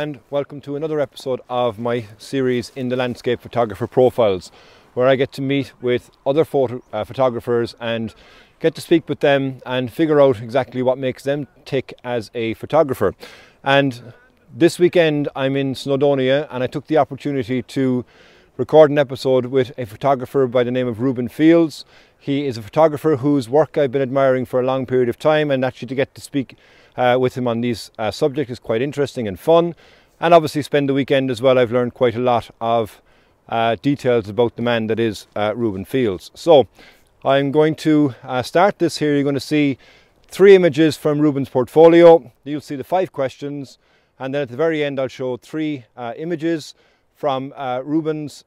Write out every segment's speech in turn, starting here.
and welcome to another episode of my series in the Landscape Photographer Profiles, where I get to meet with other photographers and get to speak with them and figure out exactly what makes them tick as a photographer. And this weekend I'm in Snowdonia, and I took the opportunity to record an episode with a photographer by the name of Reuben Fields. He is a photographer whose work I've been admiring for a long period of time, and actually to get to speak with him on these subjects is quite interesting and fun. And obviously spend the weekend as well. I've learned quite a lot of details about the man that is Reuben Fields. So I'm going to start this here. You're going to see 3 images from Reuben's portfolio. You'll see the 5 questions, and then at the very end I'll show 3 images from Reuben's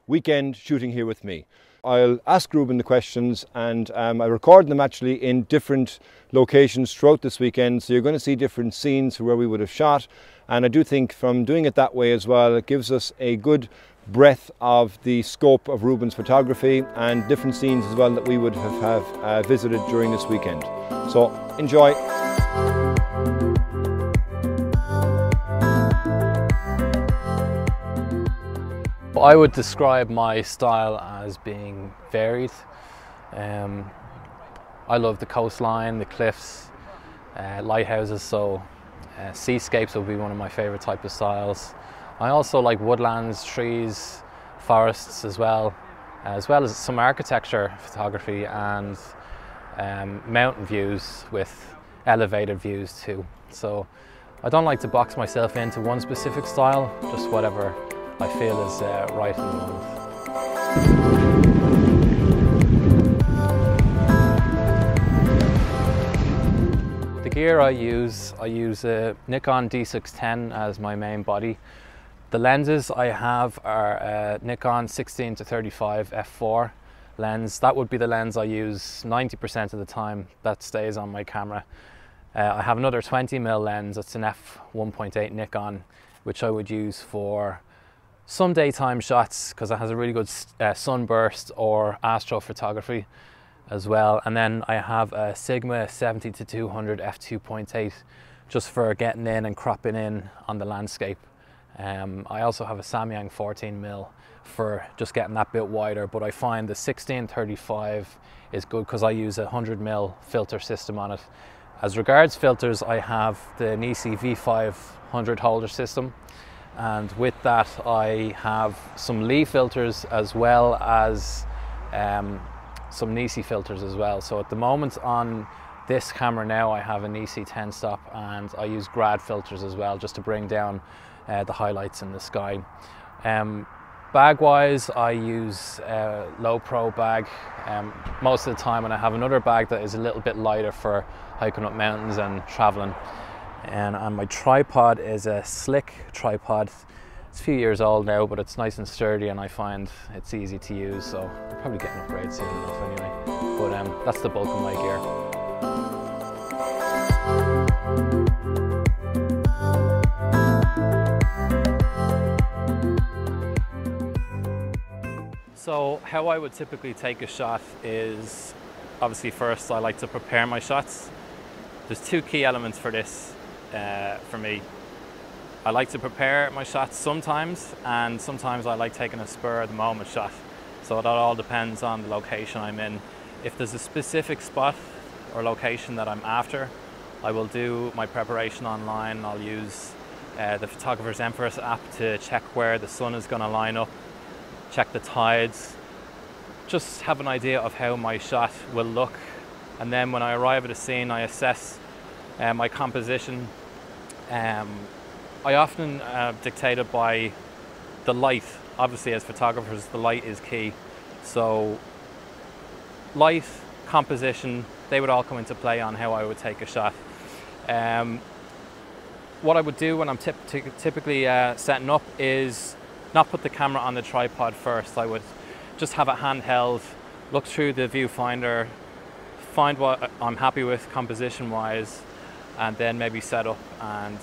weekend shooting here with me. I'll ask Reuben the questions, and I record them actually in different locations throughout this weekend, so you're going to see different scenes where we would have shot. And I do think from doing it that way as well, it gives us a good breadth of the scope of Reuben's photography and different scenes as well that we would have visited during this weekend. So enjoy. I would describe my style as being varied. I love the coastline, the cliffs, lighthouses, so seascapes would be one of my favourite type of styles. I also like woodlands, trees, forests as well as some architecture photography and mountain views with elevated views too. So I don't like to box myself into one specific style, just whatever I feel is right in the moment. The gear I use a Nikon D610 as my main body. The lenses I have are a Nikon 16-35 f4 lens. That would be the lens I use 90% of the time that stays on my camera. I have another 20mm lens, it's an f1.8 Nikon, which I would use for some daytime shots because it has a really good sunburst or astrophotography as well. And then I have a Sigma 70-200 f2.8 just for getting in and cropping in on the landscape. I also have a Samyang 14mm for just getting that bit wider, but I find the 16-35 is good because I use a 100mm filter system on it. As regards filters, I have the Nisi V500 holder system, and with that I have some Lee filters as well as some Nisi filters as well. So at the moment on this camera now I have a Nisi 10 stop, and I use grad filters as well just to bring down the highlights in the sky. Bag wise I use a low pro bag most of the time, and I have another bag that is a little bit lighter for hiking up mountains and traveling. And my tripod is a Slick tripod. It's a few years old now, but it's nice and sturdy, and I find it's easy to use, so I'll probably get an upgrade soon enough anyway. But that's the bulk of my gear. So how I would typically take a shot is, obviously first I like to prepare my shots. There's 2 key elements for this. For me, I like to prepare my shots sometimes, and sometimes I like taking a spur of the moment shot. So that all depends on the location I'm in. If there's a specific spot or location that I'm after, I will do my preparation online. I'll use the Photographer's Empress app to check where the sun is going to line up, check the tides, just have an idea of how my shot will look. And then when I arrive at a scene, I assess my composition. I often dictated by the light. Obviously as photographers the light is key, so light, composition, they would all come into play on how I would take a shot. What I would do when I'm typically setting up is not put the camera on the tripod first. I would just have it handheld, look through the viewfinder, find what I'm happy with composition wise, and then maybe set up and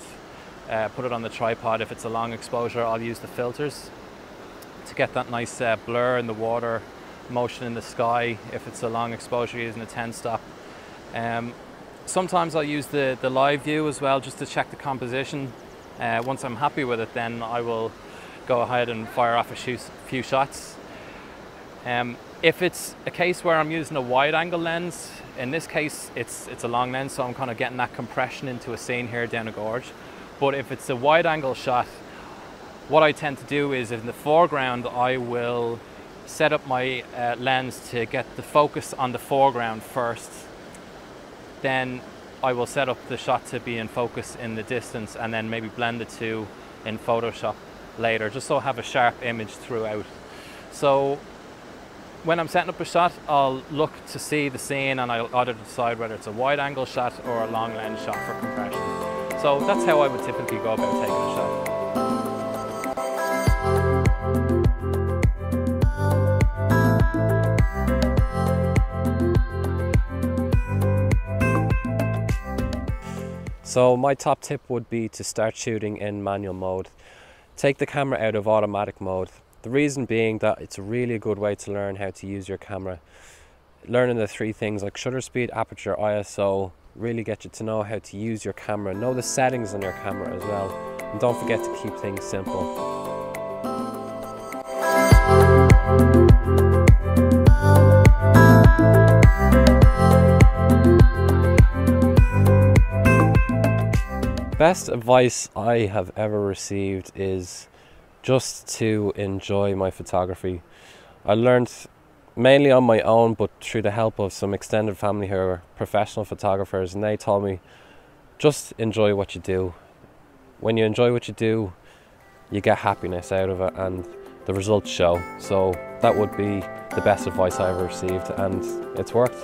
put it on the tripod. If it's a long exposure, I'll use the filters to get that nice blur in the water, motion in the sky. If it's a long exposure, using a 10 stop. Sometimes I'll use the live view as well, just to check the composition. Once I'm happy with it, then I will go ahead and fire off a few shots. If it's a case where I'm using a wide angle lens, in this case it's a long lens, so I'm kind of getting that compression into a scene here down a gorge. But if it's a wide angle shot, what I tend to do is in the foreground I will set up my lens to get the focus on the foreground first. Then I will set up the shot to be in focus in the distance, and then maybe blend the two in Photoshop later, just so I have a sharp image throughout. So when I'm setting up a shot, I'll look to see the scene and I'll either decide whether it's a wide angle shot or a long lens shot for compression. So that's how I would typically go about taking a shot. So my top tip would be to start shooting in manual mode. Take the camera out of automatic mode. The reason being that it's really a good way to learn how to use your camera. Learning the three things like shutter speed, aperture, ISO, really get you to know how to use your camera. Know the settings on your camera as well. And don't forget to keep things simple. Best advice I have ever received is just to enjoy my photography. I learned mainly on my own, but through the help of some extended family who are professional photographers, and they told me just enjoy what you do. When you enjoy what you do, you get happiness out of it and the results show. So that would be the best advice I ever received, and it's worked.